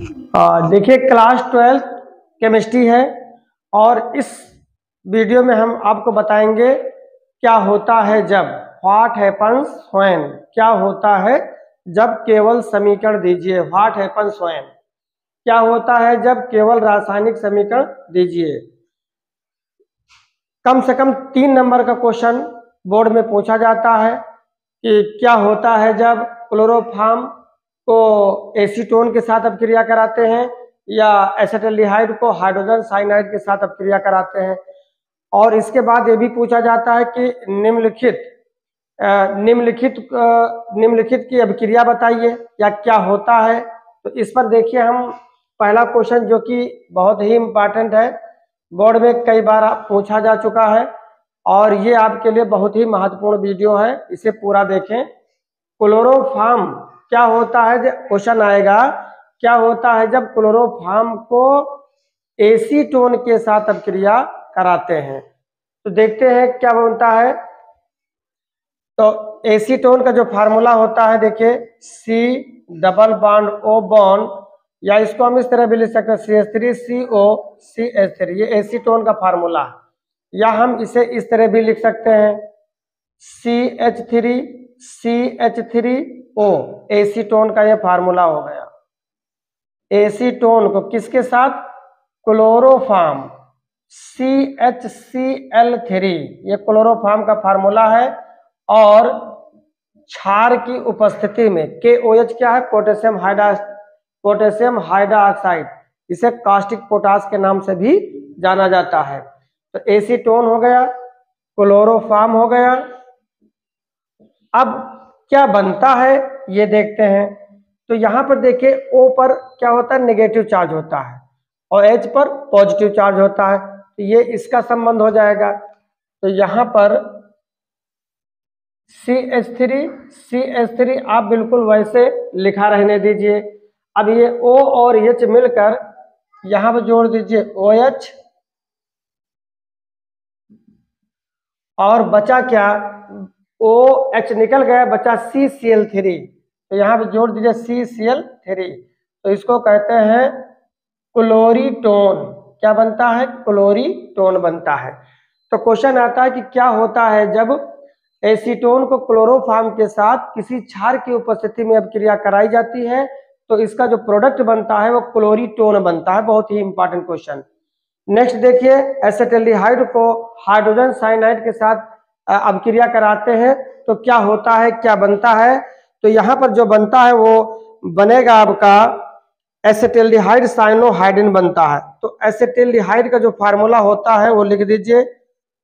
देखिए class 12 chemistry है और इस वीडियो में हम आपको बताएंगे क्या होता है जब व्हाट हैपन्स व्हेन, क्या होता है जब केवल समीकरण दीजिए। व्हाट हैपन्स व्हेन, क्या होता है जब केवल रासायनिक समीकरण दीजिए। कम से कम 3 नंबर का क्वेश्चन बोर्ड में पूछा जाता है कि क्या होता है जब क्लोरोफॉर्म को एसीटोन के साथ अपक्रिया कराते हैं या एसिटाल्डिहाइड को हाइड्रोजन साइनाइड के साथ अपक्रिया कराते हैं। और इसके बाद ये भी पूछा जाता है कि निम्नलिखित की अभिक्रिया बताइए या क्या होता है। तो इस पर देखिए हम पहला क्वेश्चन जो कि बहुत ही इम्पोर्टेंट है, बोर्ड में कई बार पूछा जा चुका है और ये आपके लिए बहुत ही महत्वपूर्ण वीडियो है, इसे पूरा देखें। क्लोरोफॉर्म क्या होता है, क्वेश्चन आएगा क्या होता है जब क्लोरोफॉर्म को एसीटोन के साथ अपक्रिया कराते हैं। तो देखते हैं क्या बनता है। तो एसीटोन का जो फार्मूला होता है देखिए C+O बॉन्ड, या इसको हम इस तरह भी लिख सकते हैं CH3CO CH3, ये एसीटोन का फार्मूला है। या हम इसे इस तरह भी लिख सकते हैं CH3CH3O, एसीटोन का ये फार्मूला हो गया। एसीटोन को किसके साथ, क्लोरोफॉर्म CHCl3, ये क्लोरोफॉर्म का फार्मूला है। और क्षार की उपस्थिति में KOH क्या है, पोटेशियम हाइड्रोक्साइड, इसे कास्टिक पोटास के नाम से भी जाना जाता है। तो एसीटोन हो गया, क्लोरोफॉर्म हो गया। अब क्या बनता है ये देखते हैं। तो यहाँ पर देखिए O पर क्या होता है, नेगेटिव चार्ज होता है और H पर पॉजिटिव चार्ज होता है। तो ये इसका संबंध हो जाएगा। तो यहाँ पर CH3 आप बिल्कुल वैसे लिखा रहने दीजिए। अब ये O और H मिलकर यहाँ पर जोड़ दीजिए OH, और बचा क्या, OH निकल गया, बचा CCl3, तो यहाँ पे जोड़ दीजिए CCl3। तो इसको कहते हैं क्लोरीटोन। क्या बनता है, क्लोरीटोन बनता है। तो क्वेश्चन आता है कि क्या होता है जब एसीटोन को क्लोरोफॉर्म के साथ किसी क्षार की उपस्थिति में अपक्रिया कराई जाती है तो इसका जो प्रोडक्ट बनता है वो क्लोरीटोन बनता है। बहुत ही इंपॉर्टेंट क्वेश्चन। नेक्स्ट देखिए, एसिटाल्डिहाइड को हाइड्रोजन साइनाइड के साथ अपक्रिया कराते हैं तो क्या होता है, क्या बनता है। तो यहाँ पर जो बनता है वो बनेगा आपका एसिटाल्डिहाइड साइनोहाइड्रिन बनता है। तो एसिटाल्डिहाइड का जो फार्मूला होता है वो लिख दीजिए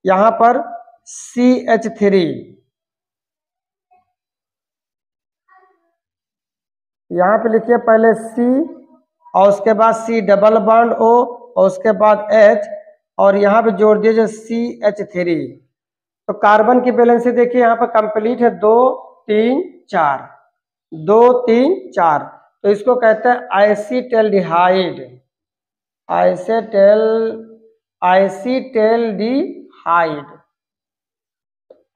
यहाँ पर CH3, यहाँ पे लिखिए पहले C और उसके बाद C+O और उसके बाद H, और यहाँ पे जोड़ दीजिए CH3। तो कार्बन की वैलेंसी देखिए यहाँ पर कंप्लीट है 2 3 4, 2 3 4। तो इसको कहते हैं एसिटाल्डिहाइड,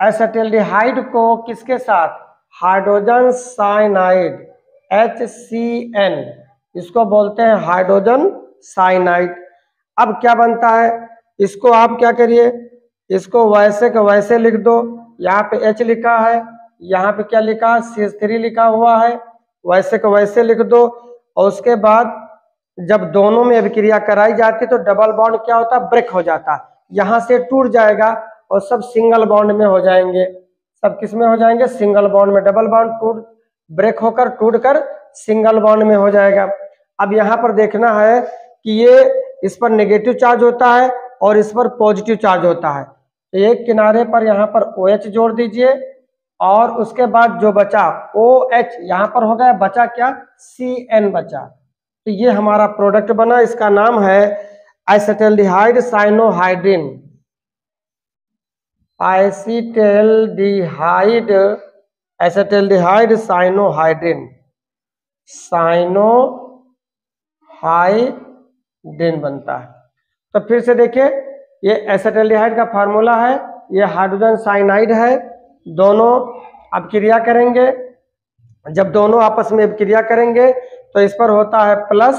एसिटाल्डिहाइड को किसके साथ, हाइड्रोजन साइनाइड HCN, इसको बोलते हैं हाइड्रोजन साइनाइड। अब क्या बनता है, इसको आप क्या करिए, इसको वैसे का वैसे लिख दो। यहाँ पे H लिखा है, यहाँ पे क्या लिखा है, CH3 लिखा हुआ है, वैसे का वैसे लिख दो। और उसके बाद जब दोनों में अभिक्रिया कराई जाती तो डबल बॉन्ड क्या होता है, ब्रेक हो जाता है, यहाँ से टूट जाएगा और सब सिंगल बॉन्ड में हो जाएंगे। सब किस में हो जाएंगे, सिंगल बॉन्ड में। डबल बॉन्ड ब्रेक होकर टूट कर सिंगल बॉन्ड में हो जाएगा। अब यहाँ पर देखना है कि ये इस पर नेगेटिव चार्ज होता है और इस पर पॉजिटिव चार्ज होता है। तो एक किनारे पर यहाँ पर OH जोड़ दीजिए और उसके बाद जो बचा OH यहाँ पर हो गया, बचा क्या, CN बचा। तो ये हमारा प्रोडक्ट बना, इसका नाम है एसिटाल्डिहाइड साइनोहाइड्रिन। एसिटाल्डिहाइड साइनोहाइड्रिन बनता है। तो फिर से देखिए, ये एसिटाल्डिहाइड का फार्मूला है, ये हाइड्रोजन साइनाइड है, दोनों अपक्रिया करेंगे। जब दोनों आपस में अपक्रिया करेंगे तो इस पर होता है प्लस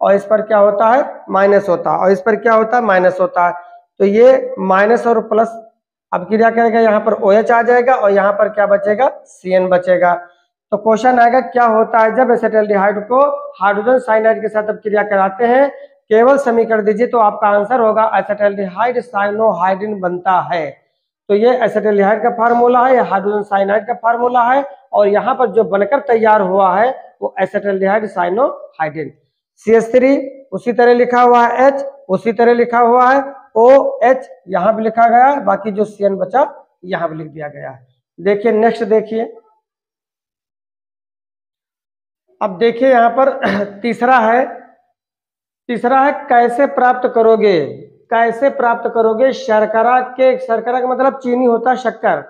और इस पर क्या होता है माइनस होता है, और इस पर क्या होता है माइनस होता है। तो ये माइनस और प्लस अब क्रिया करेगा, यहाँ पर OH आ जाएगा और यहाँ पर क्या बचेगा CN बचेगा। तो क्वेश्चन आएगा क्या होता है जब एसिटाल्डिहाइड को हाइड्रोजन साइनाइड के साथ अब क्रिया कराते हैं, केवल समीकरण दीजिए। तो आपका आंसर होगा एसिटाल्डिहाइड साइनोहाइड्रिन बनता है। तो ये एसिटाल्डिहाइड का फार्मूला है, ये हाइड्रोजन साइनाइड का फार्मूला है, और यहाँ पर जो बनकर तैयार हुआ है वो एसिटाल्डिहाइड साइनोहाइड्रिन। CH3 उसी तरह लिखा हुआ है, H उसी तरह लिखा हुआ है, OH यहाँ भी लिखा गया है, बाकी जो CN बचा यहाँ भी लिख दिया गया है। देखिए नेक्स्ट देखिए, अब देखिए यहाँ पर तीसरा है कैसे प्राप्त करोगे, कैसे प्राप्त करोगे शर्करा के, शर्करा का मतलब चीनी होता है शक्कर,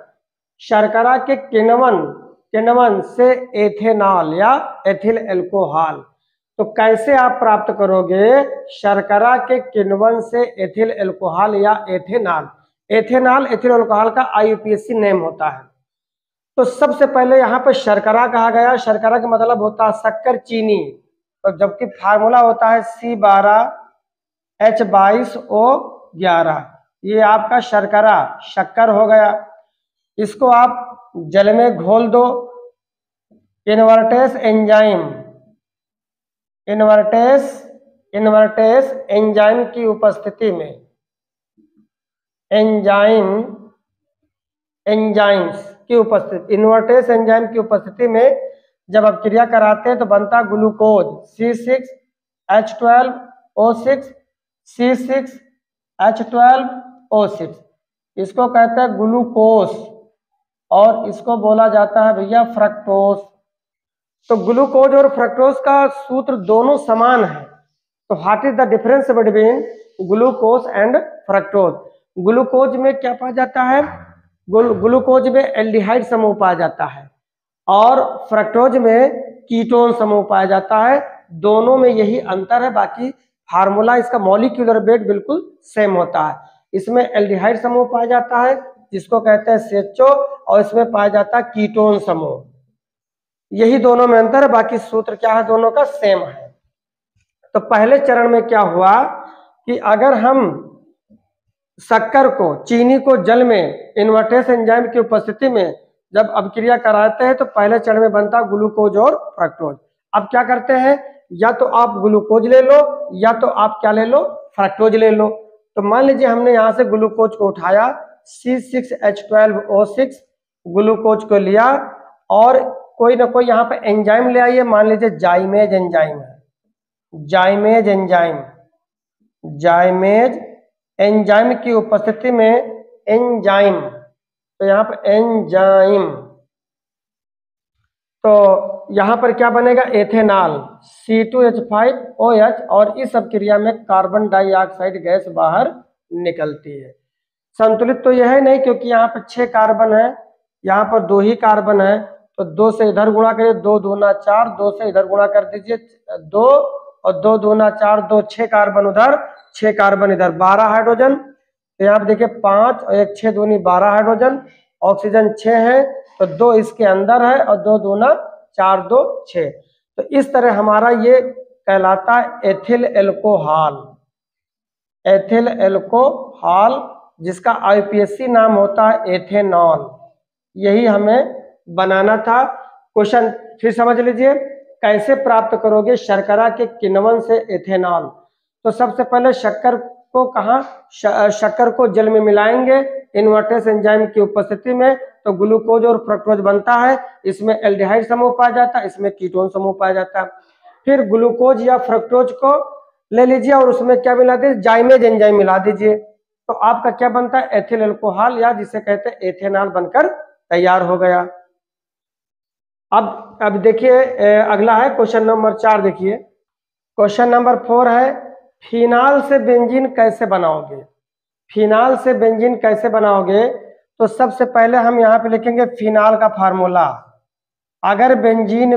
शर्करा के किण्वन से एथेनॉल या एथिल एल्कोहल। तो कैसे आप प्राप्त करोगे शर्करा के किण्वन से एथिल एल्कोहल या एथेनॉल। एथेनॉल एथिल एल्कोहल का IUPAC नेम होता है। तो सबसे पहले यहाँ पर शर्करा कहा गया, शर्करा का मतलब होता है शक्कर चीनी, तो जबकि फार्मूला होता है C12H22O11, ये आपका शर्करा शक्कर हो गया। इसको आप जल में घोल दो, इन्वर्टेस एंजाइम की उपस्थिति में, इन्वर्टेस एंजाइम की उपस्थिति में जब आप क्रिया कराते हैं तो बनता ग्लूकोज C6H12O6, C6H12O6, इसको कहते हैं ग्लूकोज, और इसको बोला जाता है भैया फ्रक्टोज। तो ग्लूकोज और फ्रक्टोज का सूत्र दोनों समान है। तो what is the difference between glucose and fructose. Glucose में क्या पाया जाता है, ग्लूकोज में एल्डिहाइड समूह पाया जाता है और फ्रक्टोज में कीटोन समूह पाया जाता है। दोनों में यही अंतर है, बाकी फार्मूला इसका मॉलिक्यूलर वेट बिल्कुल सेम होता है। इसमें एल्डिहाइड समूह पाया जाता है जिसको कहते हैं CHO, और इसमें पाया जाता है कीटोन समूह। यही दोनों में अंतर है, बाकी सूत्र क्या है दोनों का सेम है। तो पहले चरण में क्या हुआ कि अगर हम शक्कर को, चीनी को जल में इन्वर्टेस एंजाइम की उपस्थिति में जब अपक्रिया कराते हैं तो पहले चरण में बनता ग्लूकोज और फ्रक्टोज। अब क्या करते हैं, या तो आप ग्लूकोज ले लो या तो आप क्या ले लो फ्रक्टोज ले लो। तो मान लीजिए हमने यहाँ से ग्लूकोज को उठाया, C6H12O6 ग्लूकोज को लिया, और कोई ना कोई यहाँ पे एंजाइम ले आइए, मान लीजिए जाइमेज एंजाइम है, जाइमेज एंजाइम की उपस्थिति में एंजाइम, तो यहाँ पर एंजाइम, तो यहाँ पर क्या बनेगा एथेनॉल C2H5OH, और इस अपक्रिया में कार्बन डाइऑक्साइड गैस बाहर निकलती है। संतुलित तो यह है नहीं, क्योंकि यहाँ पर 6 कार्बन है, यहाँ पर 2 ही कार्बन है, तो 2 से इधर गुणा करिए, 2 दूना 4, 2 से इधर गुणा कर दीजिए 2, और 2 दूना 4, 2 6 कार्बन उधर, 6 कार्बन इधर, 12 हाइड्रोजन। तो यहाँ पे देखिए 5 और 1 6 दूनी 12 हाइड्रोजन, ऑक्सीजन 6 है, तो 2 इसके अंदर है, और 2 दूना 4, 2 6। तो इस तरह हमारा ये कहलाता है एथिल एल्कोहल, जिसका IUPAC नाम होता है एथेनॉल। यही हमें बनाना था। क्वेश्चन फिर समझ लीजिए, कैसे प्राप्त करोगे शर्करा के किण्वन से एथेनॉल। तो सबसे पहले शक्कर को जल में मिलाएंगे इन्वर्टेस एंजाइम की उपस्थिति में, तो ग्लूकोज और फ्रक्टोज बनता है। इसमें एल्डिहाइड समूह पाया जाता है, इसमें कीटोन समूह पाया जाता है। फिर ग्लूकोज या फ्रक्टोज को ले लीजिए और उसमें क्या मिला दीजिए, जाइमेज एंजाइम मिला दीजिए, तो आपका क्या बनता है एथिल एल्कोहल, या जिसे कहते हैं एथेनॉल बनकर तैयार हो गया। अब देखिए अगला है क्वेश्चन नंबर 4। देखिए क्वेश्चन नंबर 4 है फिनाल से बेंजीन कैसे बनाओगे। फिनाल से बेंजीन कैसे बनाओगे, तो सबसे पहले हम यहाँ पे लिखेंगे फिनाल का फार्मूला। अगर बेंजीन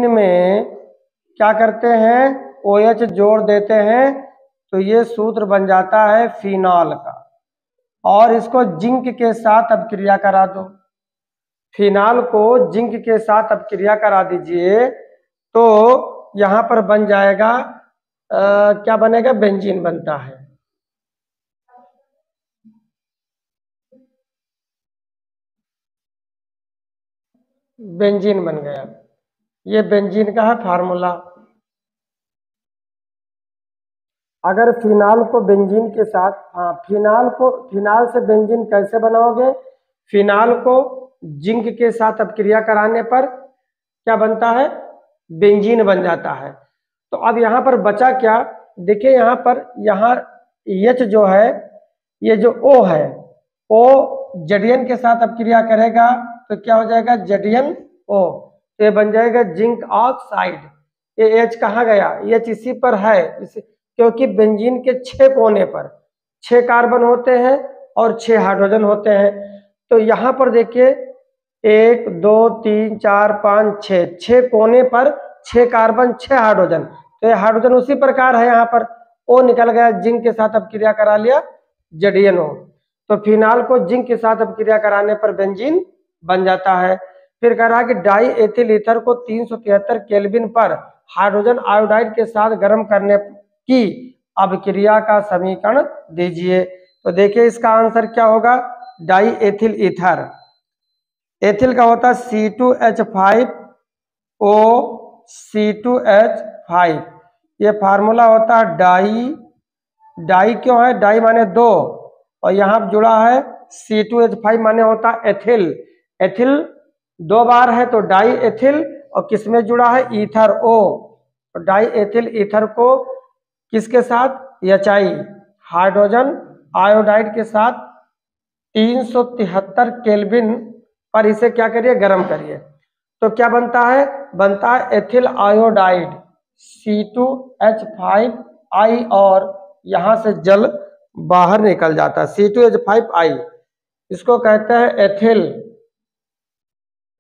में क्या करते हैं OH जोड़ देते हैं तो ये सूत्र बन जाता है फिनाल का, और इसको जिंक के साथ अपक्रिया करा दो। फिनाल को जिंक के साथ अपक्रिया करा दीजिए तो यहाँ पर बन जाएगा क्या बनेगा, बेंजीन बनता है। बेंजीन बन गया, ये बेंजीन का है फार्मूला। अगर फिनाल को बेंजीन के साथ, हाँ फिनाल से बेंजीन कैसे बनाओगे, फिनाल को जिंक के साथ अपक्रिया कराने पर क्या बनता है, बेंजीन बन जाता है। तो अब यहाँ पर बचा क्या, देखिए यहाँ पर, यहाँ H जो है, ये जो O है, O जडियन के साथ अपक्रिया करेगा तो क्या हो जाएगा, जडियन O, तो ये बन जाएगा जिंक ऑक्साइड। ये H कहाँ गया, H इसी पर है, क्योंकि बेंजीन के 6 कोने पर 6 कार्बन होते हैं और 6 हाइड्रोजन होते हैं। तो यहाँ पर देखिए 1 2 3 4 5 6 कोने पर 6 कार्बन 6 हाइड्रोजन, तो ये हाइड्रोजन उसी प्रकार है, यहाँ पर O निकल गया, जिंक के साथ अपक्रिया करा लिया, जडीएनओ। तो फिनाल को जिंक के साथ अपक्रिया कराने पर बेंजीन बन जाता है। फिर कह रहा कि डाई एथिल ईथर को 373 केल्विन पर हाइड्रोजन आयोडाइड के साथ गर्म करने की अभिक्रिया का समीकरण दीजिए। तो देखिए इसका आंसर क्या होगा, डाई एथिल ईथर, एथिल का होता है C2H5O C2H5, ये फार्मूला होता है डाई क्यों है, डाई माने 2 और यहाँ जुड़ा है C2H5 माने होता है एथिल, एथिल 2 बार है तो डाई एथिल, और किसमें जुड़ा है, ईथर O, और डाई एथिल ईथर को किसके साथ, HI हाइड्रोजन आयोडाइड के साथ 373 केल्विन पर इसे क्या करिए, गर्म करिए। तो क्या बनता है, बनता है एथिल आयोडाइड C2H5I, और यहां से जल बाहर निकल जाता है C2H5I, इसको कहते हैं एथिल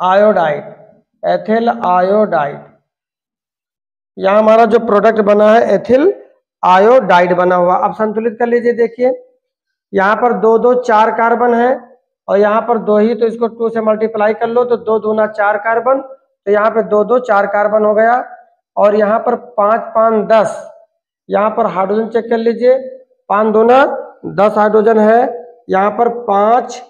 आयोडाइड, एथिल आयोडाइड। यहां हमारा जो प्रोडक्ट बना है एथिल आयोडाइड बना हुआ। अब संतुलित कर लीजिए, देखिए यहाँ पर 2 2 4 कार्बन है और यहाँ पर 2 ही, तो इसको 2 से मल्टीप्लाई कर लो तो 2 दूना 4 कार्बन, तो यहाँ पे 2 2 4 कार्बन हो गया, और यहाँ पर 5 5 10, यहाँ पर हाइड्रोजन चेक कर लीजिए, 5 दूना 10 हाइड्रोजन है, यहाँ पर 5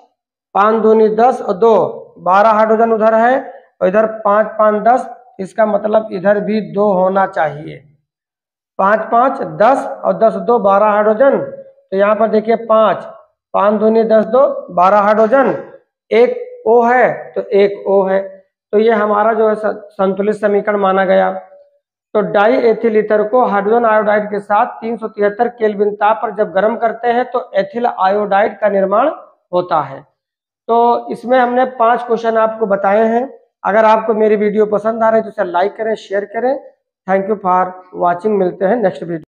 5 दूनी 10 और 2 12 हाइड्रोजन उधर है, और इधर 5 5 10, इसका मतलब इधर भी 2 होना चाहिए, 5 5 10 और 10 2 12 हाइड्रोजन। तो यहाँ पर देखिए 5 5 दूनी 10 2 12 हाइड्रोजन, एक O है तो एक O है, तो ये हमारा जो है संतुलित समीकरण माना गया। तो डाई एथिल ईथर को हाइड्रोजन आयोडाइड के साथ 373 केल्विन ताप पर जब गर्म करते हैं तो एथिल आयोडाइड का निर्माण होता है। तो इसमें हमने 5 क्वेश्चन आपको बताए हैं। अगर आपको मेरी वीडियो पसंद आ रही है तो इसे लाइक करें, शेयर करें। थैंक यू फॉर वॉचिंग, मिलते हैं नेक्स्ट वीडियो।